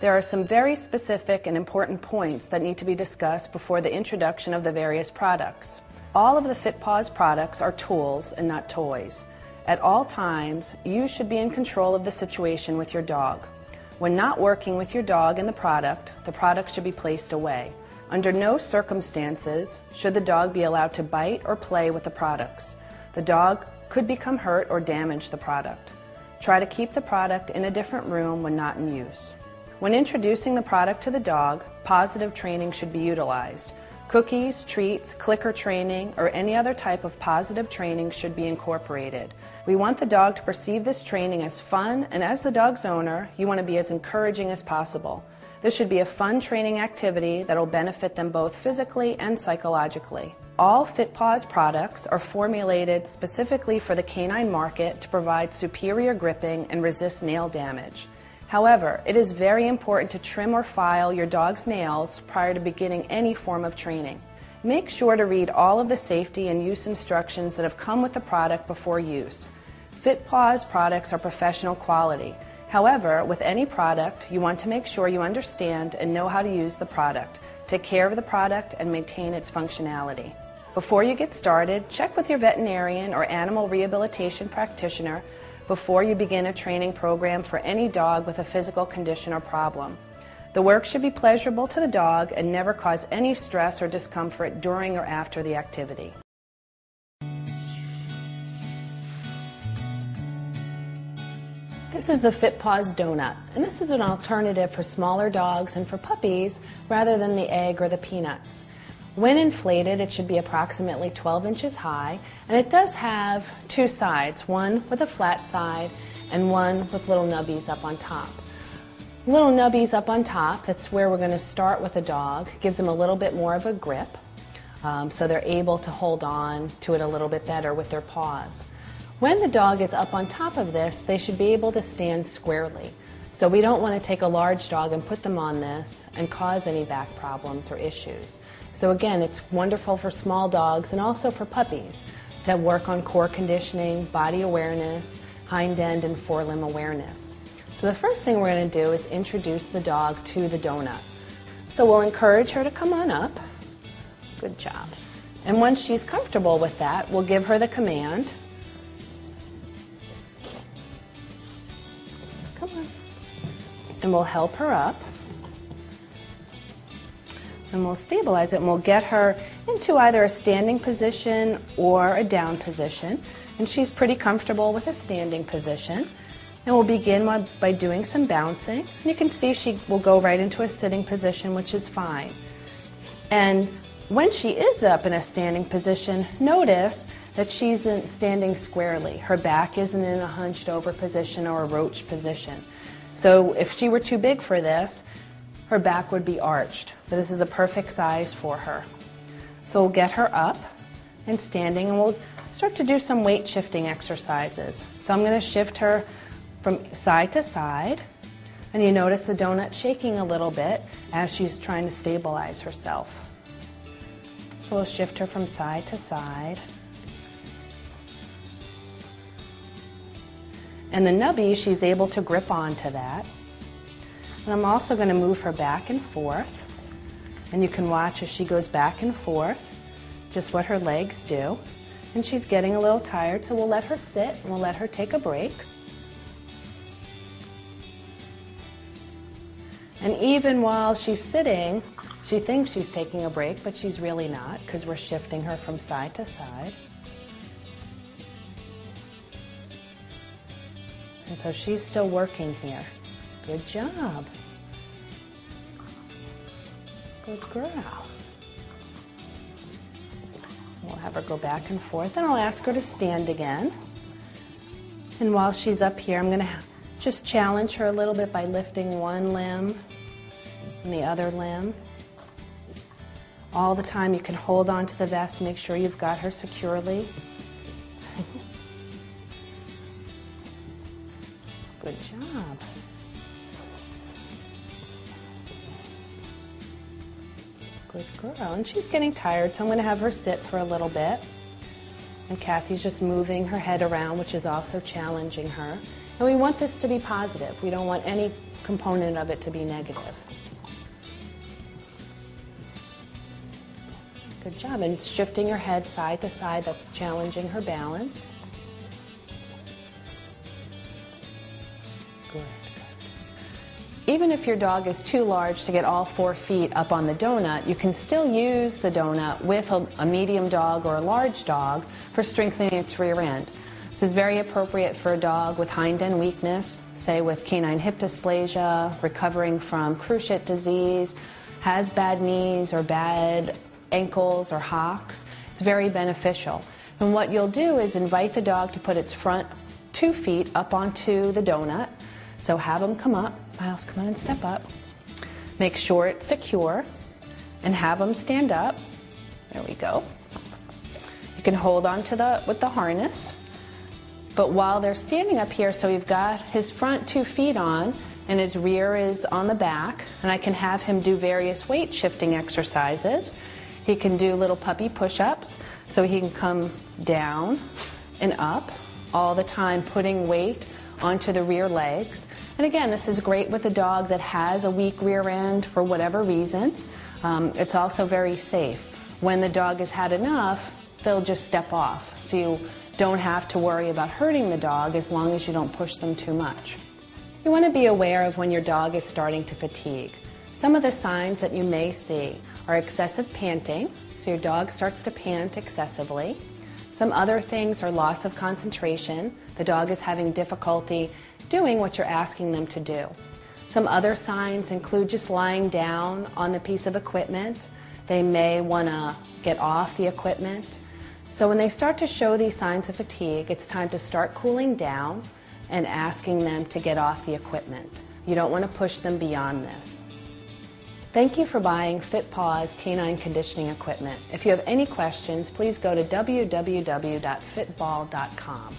There are some very specific and important points that need to be discussed before the introduction of the various products. All of the FitPAWS products are tools and not toys. At all times, you should be in control of the situation with your dog. When not working with your dog and the product should be placed away. Under no circumstances should the dog be allowed to bite or play with the products. The dog could become hurt or damage the product. Try to keep the product in a different room when not in use. When introducing the product to the dog, positive training should be utilized. Cookies, treats, clicker training, or any other type of positive training should be incorporated. We want the dog to perceive this training as fun, and as the dog's owner, you want to be as encouraging as possible. This should be a fun training activity that will benefit them both physically and psychologically. All FitPAWS products are formulated specifically for the canine market to provide superior gripping and resist nail damage. However, it is very important to trim or file your dog's nails prior to beginning any form of training. Make sure to read all of the safety and use instructions that have come with the product before use. FitPAWS products are professional quality. However, with any product, you want to make sure you understand and know how to use the product, take care of the product, and maintain its functionality. Before you get started, check with your veterinarian or animal rehabilitation practitioner before you begin a training program for any dog with a physical condition or problem. The work should be pleasurable to the dog and never cause any stress or discomfort during or after the activity. This is the FitPAWS Donut, and this is an alternative for smaller dogs and for puppies rather than the egg or the peanuts. When inflated, it should be approximately 12 inches high, and it does have two sides, one with a flat side and one with little nubbies up on top. Little nubbies up on top, that's where we're going to start with the dog. Gives them a little bit more of a grip, so they're able to hold on to it a little bit better with their paws. When the dog is up on top of this, they should be able to stand squarely. So we don't want to take a large dog and put them on this and cause any back problems or issues. So again, it's wonderful for small dogs and also for puppies to work on core conditioning, body awareness, hind end and forelimb awareness. So the first thing we're going to do is introduce the dog to the donut. So we'll encourage her to come on up. Good job. And once she's comfortable with that, we'll give her the command. Come on. And we'll help her up. And we'll stabilize it, and we'll get her into either a standing position or a down position. And she's pretty comfortable with a standing position. And we'll begin by doing some bouncing. And you can see she will go right into a sitting position, which is fine. And when she is up in a standing position, notice that she's standing squarely. Her back isn't in a hunched over position or a roach position. So if she were too big for this, her back would be arched. But this is a perfect size for her. So we'll get her up and standing, and we'll start to do some weight shifting exercises. So I'm going to shift her from side to side, and you notice the donut shaking a little bit as she's trying to stabilize herself. So we'll shift her from side to side. And the nubby, she's able to grip onto that. And I'm also going to move her back and forth. And you can watch as she goes back and forth, just what her legs do. And she's getting a little tired, so we'll let her sit and we'll let her take a break. And even while she's sitting, she thinks she's taking a break, but she's really not, because we're shifting her from side to side. And so she's still working here. Good job. Good girl. We'll have her go back and forth, and I'll ask her to stand again. And while she's up here, I'm going to just challenge her a little bit by lifting one limb and the other limb. All the time you can hold on to the vest, make sure you've got her securely. Good job. Good girl. And she's getting tired, so I'm going to have her sit for a little bit. And Kathy's just moving her head around, which is also challenging her. And we want this to be positive. We don't want any component of it to be negative. Good job. And shifting her head side to side, that's challenging her balance. Good. Even if your dog is too large to get all 4 feet up on the donut, you can still use the donut with a medium dog or a large dog for strengthening its rear end. This is very appropriate for a dog with hind end weakness, say with canine hip dysplasia, recovering from cruciate disease, has bad knees or bad ankles or hocks. It's very beneficial. And what you'll do is invite the dog to put its front 2 feet up onto the donut. So have them come up. Miles, come on and step up. Make sure it's secure and have them stand up. There we go. You can hold on to with the harness. But while they're standing up here, so you've got his front 2 feet on and his rear is on the back, and I can have him do various weight shifting exercises. He can do little puppy push-ups, so he can come down and up all the time, putting weight onto the rear legs. And again, this is great with a dog that has a weak rear end for whatever reason. It's also very safe. When the dog has had enough, they'll just step off. So you don't have to worry about hurting the dog as long as you don't push them too much. You want to be aware of when your dog is starting to fatigue. Some of the signs that you may see are excessive panting, so your dog starts to pant excessively. Some other things are loss of concentration. The dog is having difficulty doing what you're asking them to do. Some other signs include just lying down on the piece of equipment. They may want to get off the equipment. So when they start to show these signs of fatigue, it's time to start cooling down and asking them to get off the equipment. You don't want to push them beyond this. Thank you for buying FitPAWS canine conditioning equipment. If you have any questions, please go to www.fitball.com.